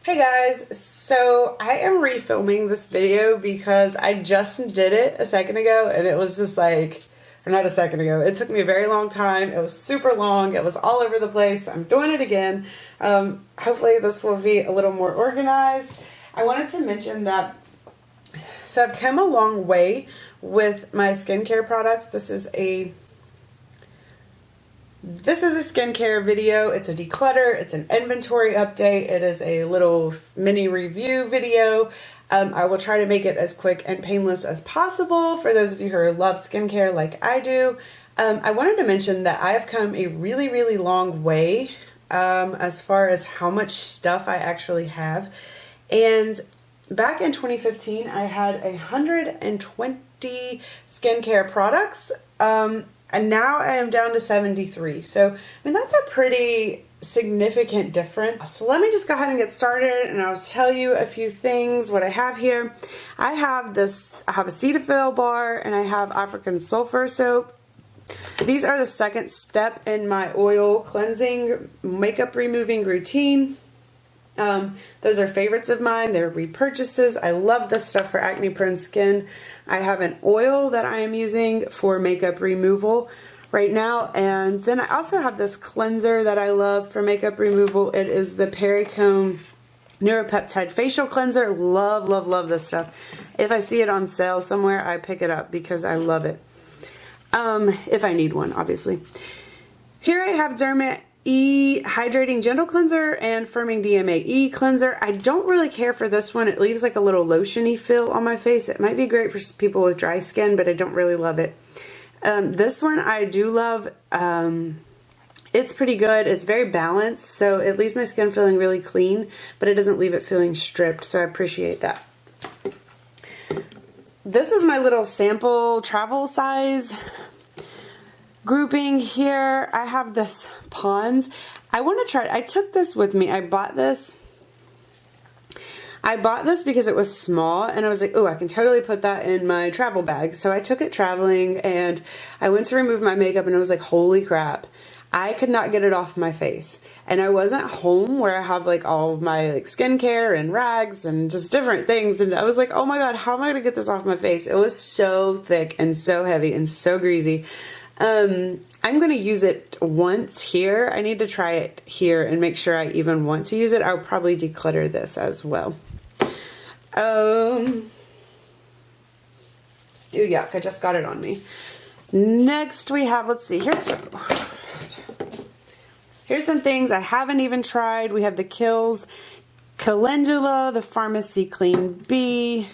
Hey guys, so I am refilming this video because I just did it a second ago and it was just like, or not a second ago, it took me a very long time. It was super long, it was all over the place. I'm doing it again. Hopefully this will be a little more organized. I wanted to mention that, so I've come a long way with my skincare products. This is a skincare video. It's a declutter. It's an inventory update. It is a little mini review video. I will try to make it as quick and painless as possible for those of you who love skincare like I do. I wanted to mention that I have come a really long way as far as how much stuff I actually have. And back in 2015, I had 120 skincare products. And now I am down to 73. So, I mean, that's a pretty significant difference. So let me just go ahead and get started and I'll tell you a few things, what I have here. I have a A.Typical bar and I have African sulfur soap. These are the second step in my oil cleansing, makeup removing routine. Those are favorites of mine. They're repurchases. I love this stuff for acne prone skin. I have an oil that I am using for makeup removal right now. And then I also have this cleanser that I love for makeup removal. It is the Pericone Neuropeptide Facial Cleanser. Love this stuff. If I see it on sale somewhere, I pick it up because I love it. If I need one, obviously. Here I have Derma Hydrating Gentle Cleanser and Firming DMAE Cleanser. I don't really care for this one. It leaves like a little lotiony feel on my face. It might be great for people with dry skin, but I don't really love it. This one I do love. It's pretty good. It's very balanced, so it leaves my skin feeling really clean, but it doesn't leave it feeling stripped, so I appreciate that. This is my little sample travel size grouping here. I have this Pond's. I want to try it. I took this with me. I bought this because it was small and I was like, oh, I can totally put that in my travel bag. So I took it traveling and I went to remove my makeup and I was like, holy crap. I could not get it off my face. And I wasn't home where I have like all of my like skincare and rags and just different things. And I was like, oh my God, how am I going to get this off my face? It was so thick and so heavy and so greasy. I'm going to use it once here. I need to try it here and make sure I even want to use it. I'll probably declutter this as well. Ooh, yuck, I just got it on me. Next we have, let's see, here's some things I haven't even tried. We have the Kiehl's Calendula, the Pharmacy Clean Bee.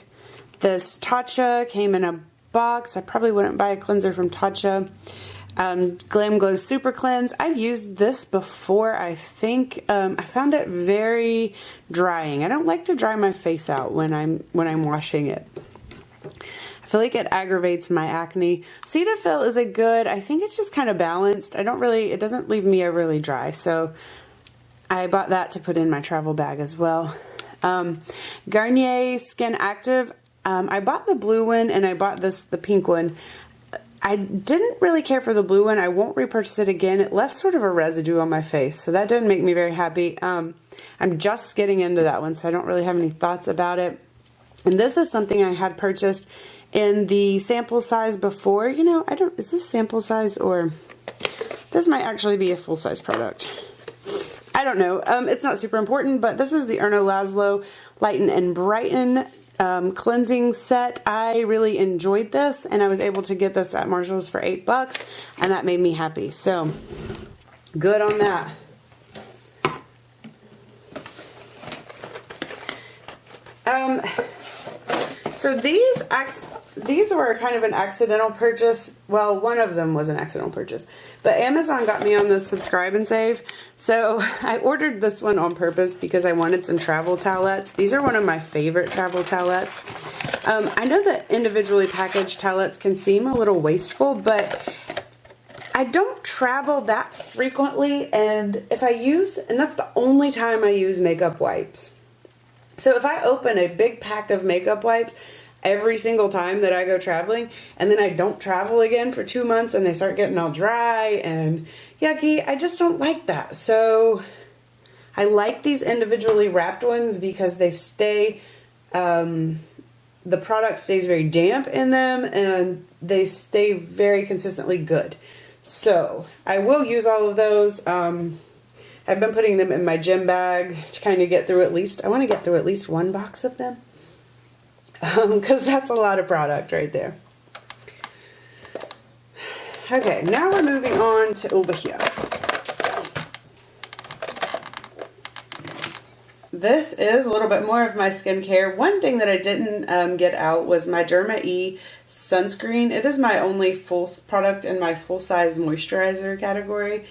This Tatcha came in a box. I probably wouldn't buy a cleanser from Tatcha. Glam Glow Super Cleanse. I've used this before, I think. I found it very drying. I don't like to dry my face out when I'm washing it. I feel like it aggravates my acne. Cetaphil is a good, I think it's just kind of balanced. It doesn't leave me overly dry. So I bought that to put in my travel bag as well. Garnier Skin Active. I bought the blue one and I bought the pink one. I didn't really care for the blue one. I won't repurchase it again. It left sort of a residue on my face, so that didn't make me very happy. I'm just getting into that one, so I don't really have any thoughts about it. And this is something I had purchased in the sample size before. You know, is this sample size or this might actually be a full-size product. I don't know. It's not super important, but this is the Erno Laszlo Lighten and Brighten cleansing set. I really enjoyed this and I was able to get this at Marshall's for $8 and that made me happy. So good on that. So these were kind of an accidental purchase. Well, one of them was an accidental purchase, but Amazon got me on the subscribe and save. So I ordered this one on purpose because I wanted some travel towelettes. These are one of my favorite travel towelettes. I know that individually packaged towelettes can seem a little wasteful, but I don't travel that frequently. And that's the only time I use makeup wipes. So if I open a big pack of makeup wipes every single time that I go traveling, and then I don't travel again for 2 months and they start getting all dry and yucky, I just don't like that. So I like these individually wrapped ones because they stay, the product stays very damp in them and they stay very consistently good. So I will use all of those. I've been putting them in my gym bag to kind of get through I want to get through at least one box of them. Because that's a lot of product right there. Okay, now we're moving on to over here. This is a little bit more of my skincare. One thing that I didn't get out was my Derma E sunscreen. It is my only full product in my full-size moisturizer category.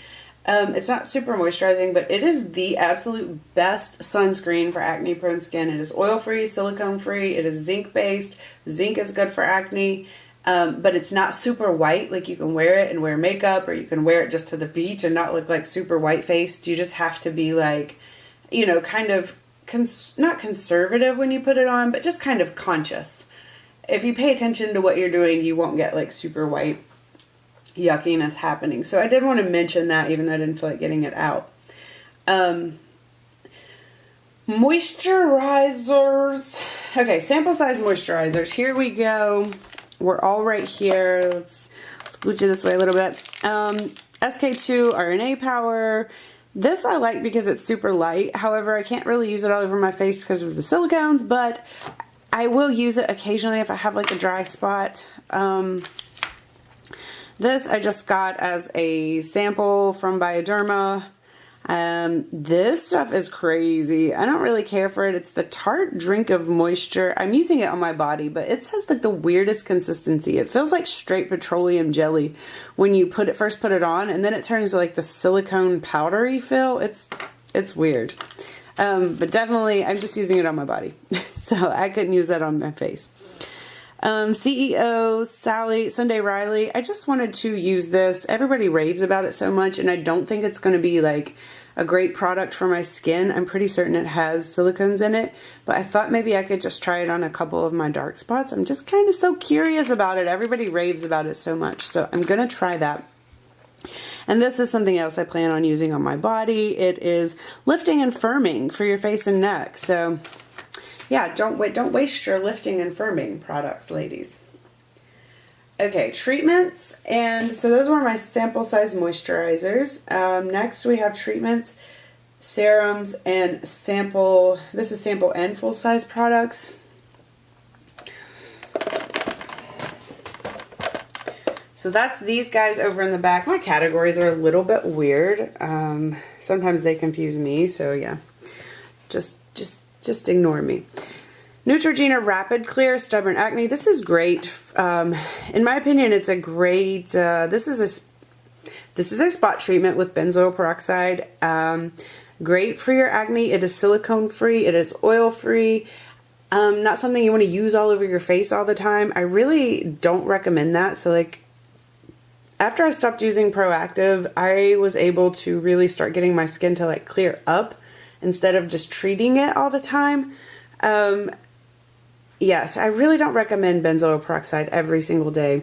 It's not super moisturizing, but it is the absolute best sunscreen for acne-prone skin. It is oil-free, silicone-free, it is zinc-based. Zinc is good for acne, but it's not super white. Like, you can wear it and wear makeup, or you can wear it just to the beach and not look like super white-faced. You just have to be like, you know, kind of, not conservative when you put it on, but just kind of conscious. If you pay attention to what you're doing, you won't get like super white yuckiness happening. So I did want to mention that, even though I didn't feel like getting it out. Moisturizers. Okay, sample size moisturizers. Here we go. We're all right here. Let's scooch it this way a little bit. SK2 RNA Power. This I like because it's super light. However, I can't really use it all over my face because of the silicones, but I will use it occasionally if I have like a dry spot. This I just got as a sample from Bioderma. This stuff is crazy. I don't really care for it. It's the Tarte Drink of Moisture. I'm using it on my body, but it has like the weirdest consistency. It feels like straight petroleum jelly when you first put it on, and then it turns to like the silicone powdery feel. It's weird. But definitely I'm just using it on my body. So I couldn't use that on my face. CEO Sunday Riley. I just wanted to use this. Everybody raves about it so much, and I don't think it's going to be like a great product for my skin. I'm pretty certain it has silicones in it, but I thought maybe I could just try it on a couple of my dark spots. I'm just kind of so curious about it. Everybody raves about it so much, so I'm going to try that. And this is something else I plan on using on my body. It is lifting and firming for your face and neck. So yeah, don't waste your lifting and firming products, ladies. Okay, treatments, and so those were my sample size moisturizers. Next we have treatments, serums, and sample. This is sample and full size products. So that's these guys over in the back. My categories are a little bit weird. Sometimes they confuse me, so yeah, just ignore me. Neutrogena Rapid Clear Stubborn Acne. This is great. In my opinion, it's a great. This is a spot treatment with benzoyl peroxide. Great for your acne. It is silicone free. It is oil free. Not something you want to use all over your face all the time. I really don't recommend that. So like, after I stopped using Proactive, I was able to really start getting my skin to like clear up instead of just treating it all the time. Yes, I really don't recommend benzoyl peroxide every single day.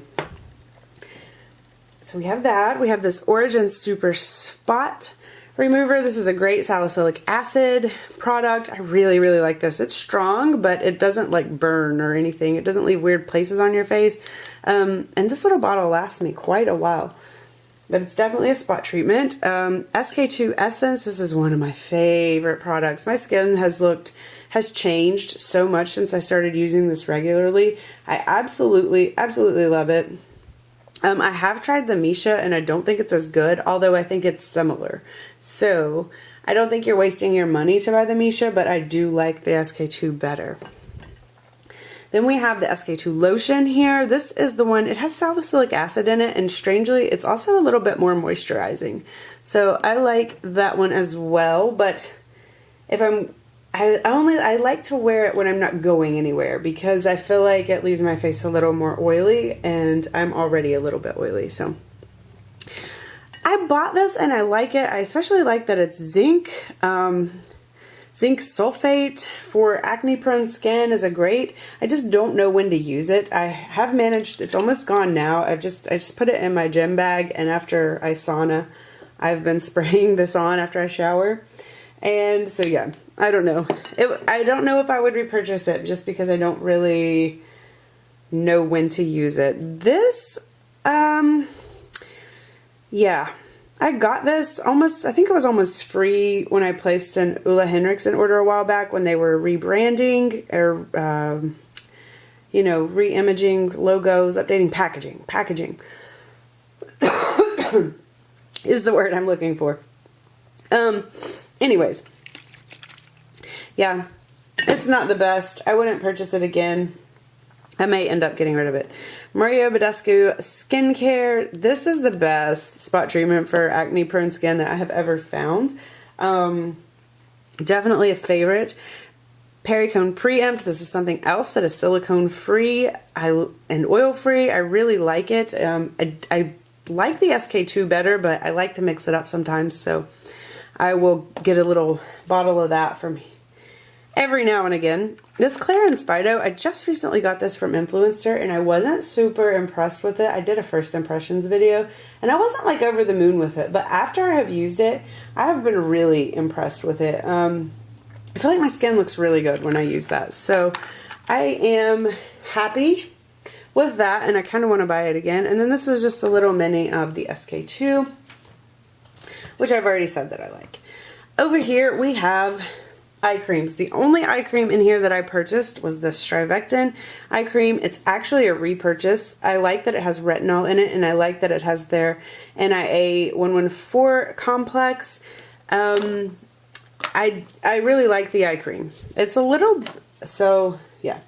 So we have that. We have this Origin Super Spot Remover. This is a great salicylic acid product. I really, really like this. It's strong, but it doesn't like burn or anything. It doesn't leave weird places on your face. And this little bottle lasts me quite a while. But it's definitely a spot treatment. SK2 Essence. This is one of my favorite products. My skin has changed so much since I started using this regularly. I absolutely love it. I have tried the Misha and I don't think it's as good, although I think it's similar. So I don't think you're wasting your money to buy the Misha, but I do like the SK2 better. Then we have the SK2 lotion here. This is the one, it has salicylic acid in it, and strangely, it's also a little bit more moisturizing. So I like that one as well, but if I like to wear it when I'm not going anywhere because I feel like it leaves my face a little more oily, and I'm already a little bit oily. So I bought this and I like it. I especially like that it's zinc. Zinc sulfate for acne prone skin is a great. I just don't know when to use it. I have managed, it's almost gone now. I just put it in my gym bag, and after I sauna, I've been spraying this on after I shower. And so yeah, I don't know. I don't know if I would repurchase it just because I don't really know when to use it. This, yeah, I got this almost, I think it was almost free when I placed an Ulla Henriksen order a while back when they were rebranding or, you know, re-imaging logos, updating packaging. Packaging is the word I'm looking for. Anyways, yeah, it's not the best. I wouldn't purchase it again. I may end up getting rid of it. Mario Badescu Skincare. This is the best spot treatment for acne prone skin that I have ever found. Definitely a favorite. Pericone Preempt. This is something else that is silicone free and oil free. I really like it. I like the SK2 better, but I like to mix it up sometimes, so I will get a little bottle of that from every now and again. This Clarins Fido, I just recently got this from Influencer and I wasn't super impressed with it. I did a first impressions video and I wasn't like over the moon with it, but after I have used it, I have been really impressed with it. I feel like my skin looks really good when I use that. So I am happy with that and I kind of want to buy it again. And then this is just a little mini of the SK2, which I've already said that I like. Over here we have eye creams. The only eye cream in here that I purchased was this Strivectin eye cream. It's actually a repurchase. I like that it has retinol in it and I like that it has their NIA 114 complex. I really like the eye cream. It's a little, so yeah.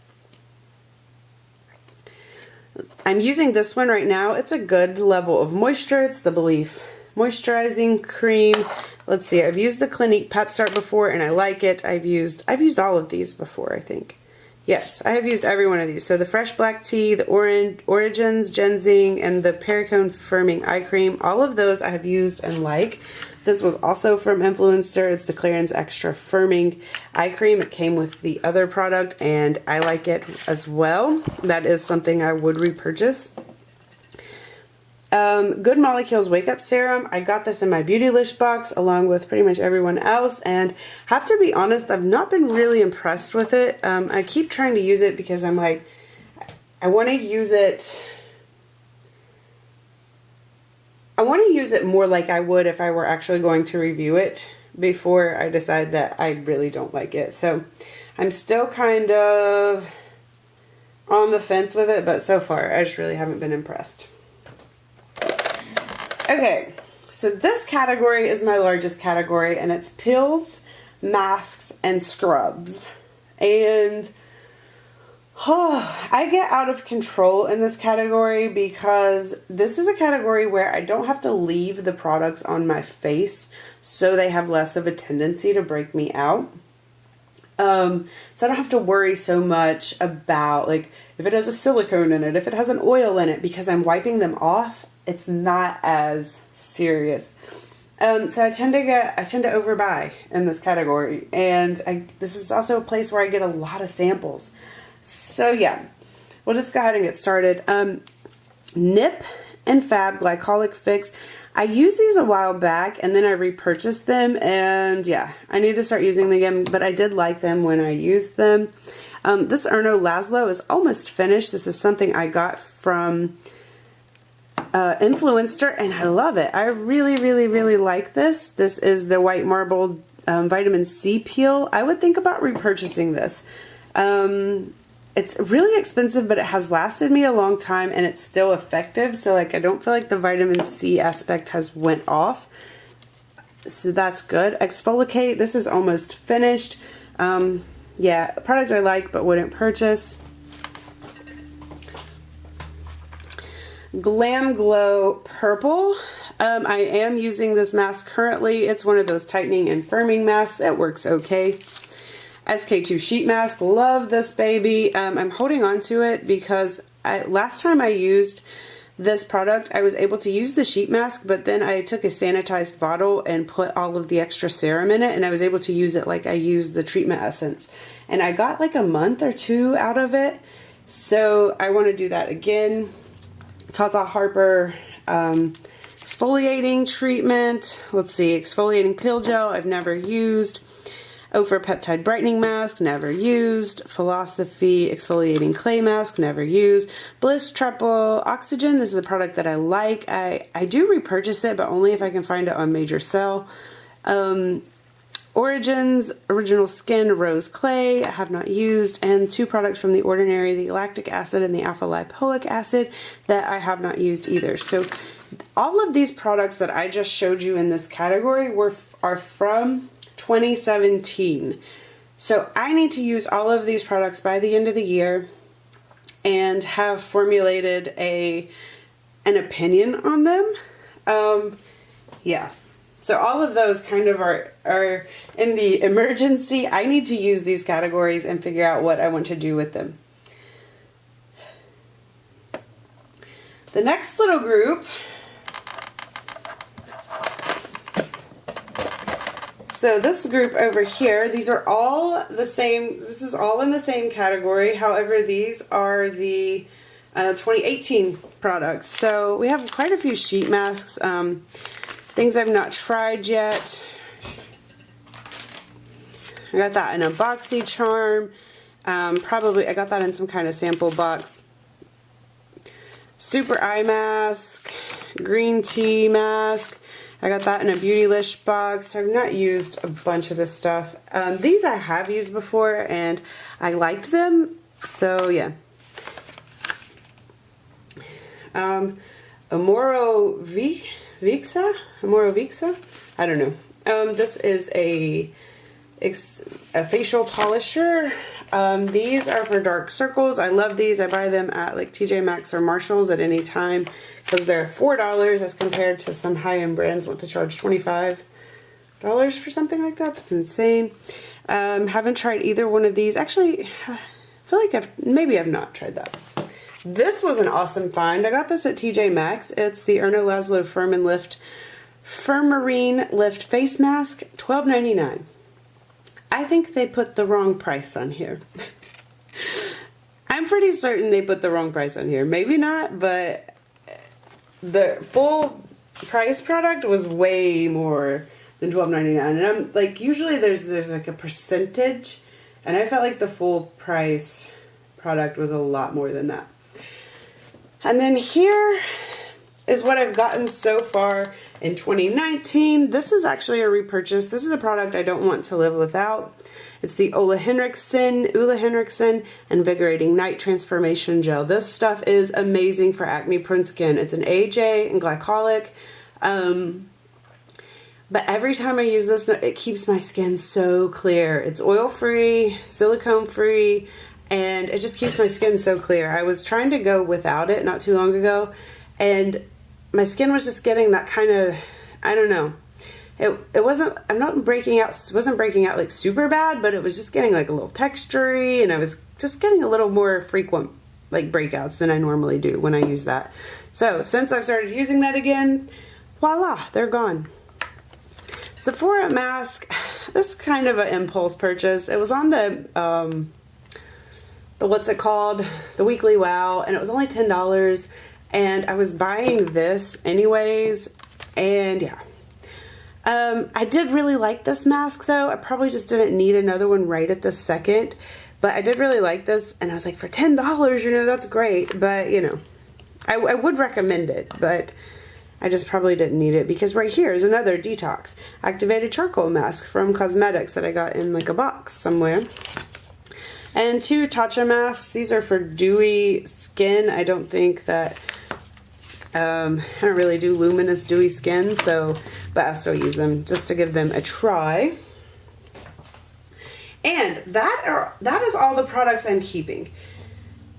I'm using this one right now. It's a good level of moisture. It's the Belief moisturizing cream. Let's see, I've used the Clinique Pep Start before and I like it. I've used all of these before, I think. Yes, I have used every one of these. So the Fresh Black Tea, the Origins Ginseng, and the Pericone Firming Eye Cream, all of those I have used and like. This was also from Influencer. It's the Clarins Extra Firming Eye Cream. It came with the other product and I like it as well. That is something I would repurchase. Good Molecules Wake Up Serum. I got this in my Beautylish box along with pretty much everyone else and have to be honest, I've not been really impressed with it. I keep trying to use it because I'm like, I want to use it more like I would if I were actually going to review it before I decide that I really don't like it. So I'm still kind of on the fence with it, but so far I just really haven't been impressed. Okay, so this category is my largest category and it's pills, masks, and scrubs. And I get out of control in this category because this is a category where I don't have to leave the products on my face so they have less of a tendency to break me out. So I don't have to worry so much about like if it has a silicone in it, if it has an oil in it, because I'm wiping them off. It's not as serious. So I tend to overbuy in this category. And this is also a place where I get a lot of samples. So yeah, we'll just go ahead and get started. Nip and Fab Glycolic Fix. I used these a while back and then I repurchased them. And yeah, I need to start using them again. But I did like them when I used them. This Erno Laszlo is almost finished. This is something I got from Influencer and I love it. I really, really, really like this. This is the White Marble Vitamin C Peel. I would think about repurchasing this. It's really expensive, but it has lasted me a long time and it's still effective. So like I don't feel like the vitamin C aspect has went off. So that's good. Exfoliate. This is almost finished. Yeah, a product I like but wouldn't purchase. Glam Glow Purple. I am using this mask currently. It's one of those tightening and firming masks. It works okay. SK2 Sheet Mask. Love this baby. I'm holding on to it because last time I used this product, I was able to use the sheet mask, but then I took a sanitized bottle and put all of the extra serum in it, and I was able to use it like I used the treatment essence. And I got like a month or two out of it. So I want to do that again. Tata Harper Exfoliating treatment. Let's see, exfoliating peel gel, I've never used. Ophir Peptide Brightening Mask, never used. Philosophy Exfoliating Clay Mask, never used. Bliss Triple Oxygen, this is a product that I like. I do repurchase it, but only if I can find it on major sale. Origins Original Skin Rose Clay, I have not used. And 2 products from The Ordinary, the lactic acid and the alpha lipoic acid, that I have not used either. So all of these products that I just showed you in this category are from 2017. So I need to use all of these products by the end of the year and have formulated an opinion on them. Yeah. So all of those kind of are in the emergency. I need to use these categories and figure out what I want to do with them. The next little group, so this group over here, these are all the same, this is all in the same category. However, these are the 2018 products. So we have quite a few sheet masks, things I've not tried yet. I got that in a BoxyCharm. Probably, I got that in some kind of sample box. Super Eye Mask, Green Tea Mask. I got that in a Beautylish box. I've not used a bunch of this stuff. These I have used before and I liked them, so yeah. Amoro Vixa? I don't know. This is a facial polisher. These are for dark circles. I love these. I buy them at like TJ Maxx or Marshall's at any time because they're $4 as compared to some high-end brands want to charge $25 for something like that. That's insane. Haven't tried either one of these. Actually, I feel like maybe I've not tried that. This was an awesome find. I got this at TJ Maxx. It's the Erna Laszlo Firmarine Lift Face Mask, $12.99. I think they put the wrong price on here. I'm pretty certain they put the wrong price on here. Maybe not, but the full price product was way more than $12.99. And I'm like, usually there's like a percentage, and I felt like the full price product was a lot more than that. And then here is what I've gotten so far in 2019. This is actually a repurchase. This is a product I don't want to live without. It's the Ole Henriksen Invigorating Night Transformation Gel. This stuff is amazing for acne prone skin. It's an AHA and glycolic. But every time I use this, it keeps my skin so clear. It's oil-free, silicone-free, and it just keeps my skin so clear. I was trying to go without it not too long ago, and my skin was just getting that kind of, I don't know. It wasn't, wasn't breaking out like super bad, but it was just getting like a little textury, and I was just getting a little more frequent like breakouts than I normally do when I use that. So since I've started using that again, voila, they're gone. Sephora mask, this is kind of an impulse purchase. It was on the what's it called? The Weekly Wow, and it was only $10, and I was buying this anyways, and yeah. I did really like this mask though. I probably just didn't need another one right at this second, but I did really like this, and I was like, for $10, you know, that's great, but you know, I would recommend it, but I just probably didn't need it because right here is another detox activated charcoal mask from cosmetics that I got in like a box somewhere. And 2 Tatcha masks. These are for dewy skin. I don't think that, I don't really do luminous dewy skin, so, but I'll still use them just to give them a try. And that is all the products I'm keeping.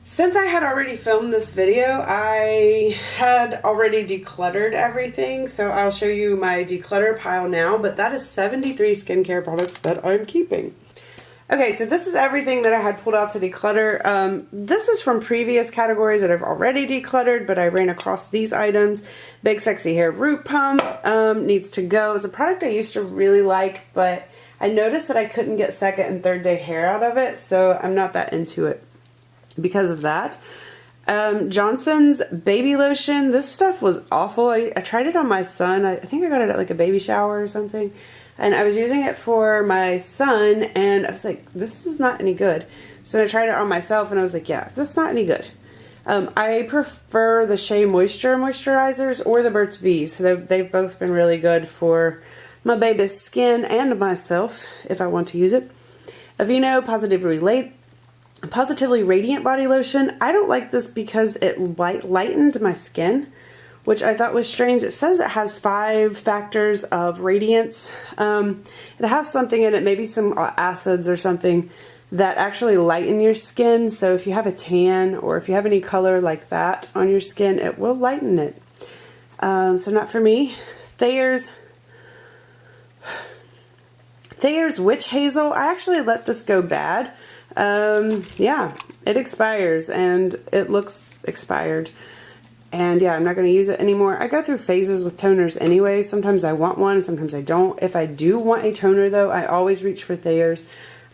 Since I had already filmed this video, I had already decluttered everything, so I'll show you my declutter pile now, but that is 73 skincare products that I'm keeping. Okay, so this is everything that I had pulled out to declutter. This is from previous categories that I've already decluttered, but I ran across these items. Big Sexy Hair Root Pump needs to go. It's a product I used to really like, but I noticed that I couldn't get second and third day hair out of it, so I'm not that into it because of that. Johnson's baby lotion. This stuff was awful. I tried it on my son. I think I got it at like a baby shower or something. And I was using it for my son, and I was like, this is not any good. So I tried it on myself, and I was like, yeah, that's not any good. I prefer the Shea Moisture moisturizers or the Burt's Bees. So they've both been really good for my baby's skin and myself if I want to use it. Aveeno Positively Radiant Body Lotion. I don't like this because it lightened my skin, which I thought was strange. It says it has 5 factors of radiance. It has something in it, maybe some acids or something, that actually lighten your skin. So if you have a tan or if you have any color like that on your skin, it will lighten it. So not for me. Thayer's Witch Hazel. I actually let this go bad. Yeah, it expires and it looks expired. And yeah, I'm not going to use it anymore. I go through phases with toners anyway. Sometimes I want one, sometimes I don't. If I do want a toner though, I always reach for Thayer's.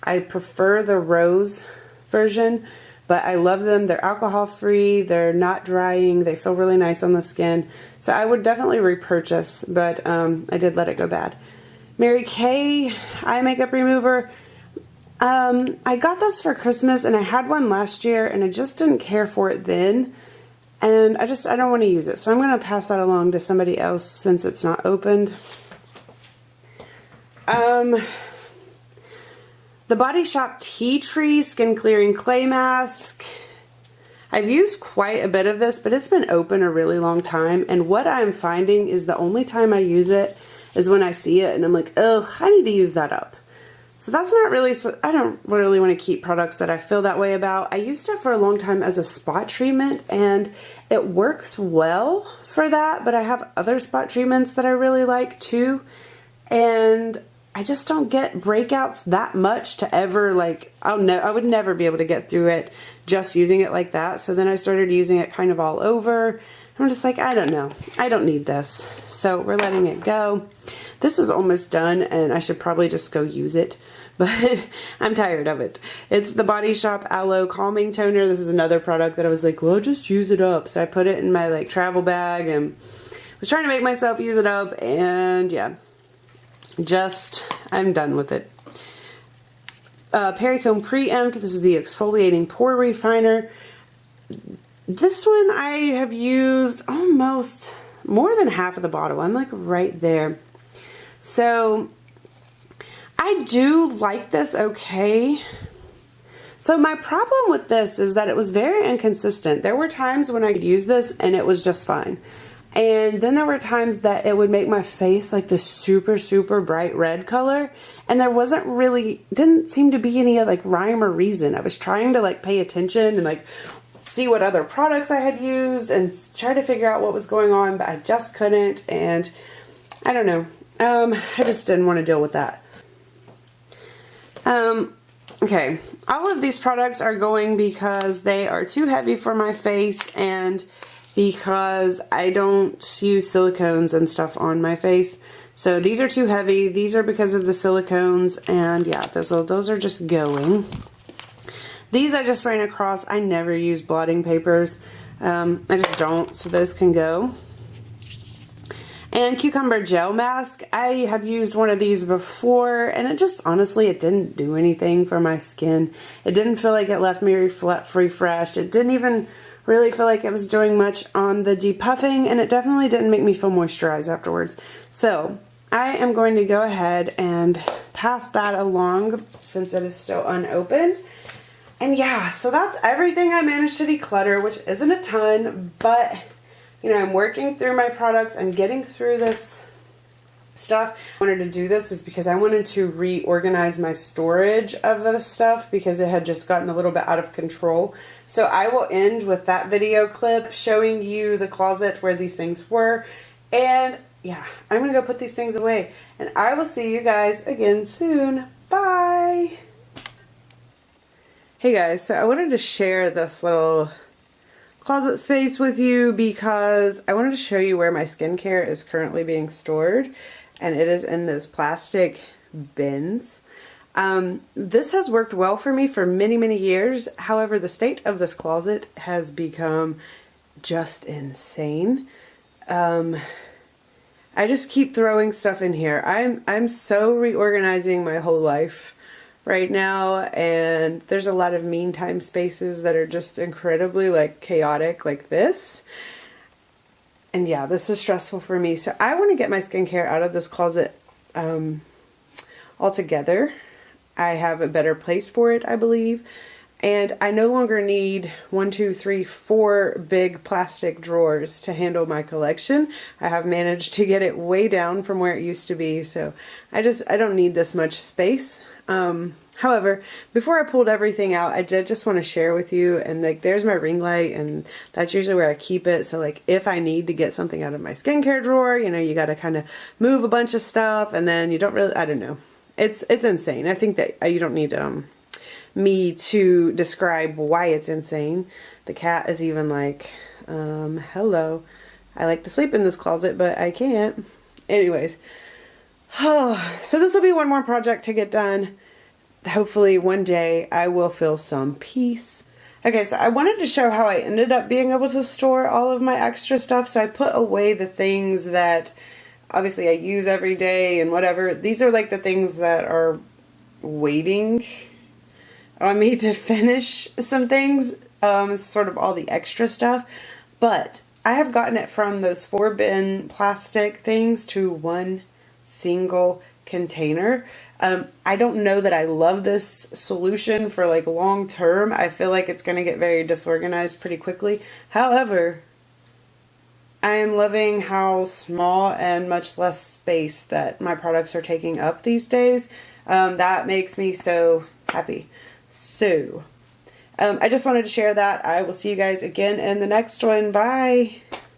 I prefer the rose version, but I love them. They're alcohol free, they're not drying, they feel really nice on the skin. So I would definitely repurchase, but I did let it go bad. Mary Kay eye makeup remover. I got this for Christmas and I had one last year and I just didn't care for it then. And I don't want to use it. So I'm going to pass that along to somebody else since it's not opened. The Body Shop Tea Tree Skin Clearing Clay Mask. I've used quite a bit of this, but it's been open a really long time. And what I'm finding is the only time I use it is when I see it and I'm like, ugh, I need to use that up. So that's not really, I don't really want to keep products that I feel that way about. I used it for a long time as a spot treatment and it works well for that, but I have other spot treatments that I really like too. And I just don't get breakouts that much to ever like, I would never be able to get through it just using it like that. So then I started using it kind of all over. I'm just like, I don't know. I don't need this. So we're letting it go. This is almost done and I should probably just go use it, but I'm tired of it. It's the Body Shop Aloe Calming Toner. This is another product that I was like, well, just use it up. So I put it in my like travel bag and was trying to make myself use it up, and yeah, I'm done with it. Perricone Preempt. This is the exfoliating pore refiner. This one I have used almost more than half of the bottle. I'm like right there. So I do like this okay. So my problem with this is that it was very inconsistent. There were times when I could use this and it was just fine. And then there were times that it would make my face like this super, super bright red color. And there didn't seem to be any like rhyme or reason. I was trying to like pay attention and like see what other products I had used and try to figure out what was going on, but I just couldn't. And I don't know. I just didn't want to deal with that. Okay, all of these products are going because they are too heavy for my face and because I don't use silicones and stuff on my face. So these are too heavy. These are because of the silicones, and yeah, those are just going. These I just ran across. I never use blotting papers. I just don't, so those can go. And Cucumber Gel Mask. I have used one of these before and it just, honestly, it didn't do anything for my skin. It didn't feel like it left me refreshed. It didn't even really feel like it was doing much on the depuffing, and it definitely didn't make me feel moisturized afterwards. So I am going to go ahead and pass that along since it is still unopened. And yeah, so that's everything I managed to declutter, which isn't a ton, but you know, I'm working through my products. I'm getting through this stuff. I wanted to do this is because I wanted to reorganize my storage of the stuff because it had just gotten a little bit out of control. So I will end with that video clip showing you the closet where these things were. And yeah, I'm going to go put these things away. And I will see you guys again soon. Bye! Hey guys, so I wanted to share this little closet space with you because I wanted to show you where my skincare is currently being stored, and it is in those plastic bins. This has worked well for me for many, many years. However, the state of this closet has become just insane. I just keep throwing stuff in here. I'm so reorganizing my whole life right now, and there's a lot of meantime spaces that are just incredibly like chaotic like this. And yeah, this is stressful for me. So I want to get my skincare out of this closet altogether. I have a better place for it, I believe. And I no longer need 1, 2, 3, 4 big plastic drawers to handle my collection. I have managed to get it way down from where it used to be. So I don't need this much space. However, before I pulled everything out, I did just want to share with you, and like there's my ring light, and that's usually where I keep it. So like if I need to get something out of my skincare drawer, you know, you got to kind of move a bunch of stuff, and then you don't really, I don't know. It's insane. I think that you don't need me to describe why it's insane. The cat is even like, hello. I like to sleep in this closet, but I can't. Anyways. Oh, so this will be one more project to get done. Hopefully one day I will feel some peace. Okay, so I wanted to show how I ended up being able to store all of my extra stuff. So I put away the things that obviously I use every day and whatever. These are like the things that are waiting on me to finish some things. Sort of all the extra stuff. But I have gotten it from those 4-bin plastic things to one single container. I don't know that I love this solution for like long term. I feel like it's going to get very disorganized pretty quickly. However, I am loving how small and much less space that my products are taking up these days. That makes me so happy. So, I just wanted to share that. I will see you guys again in the next one. Bye!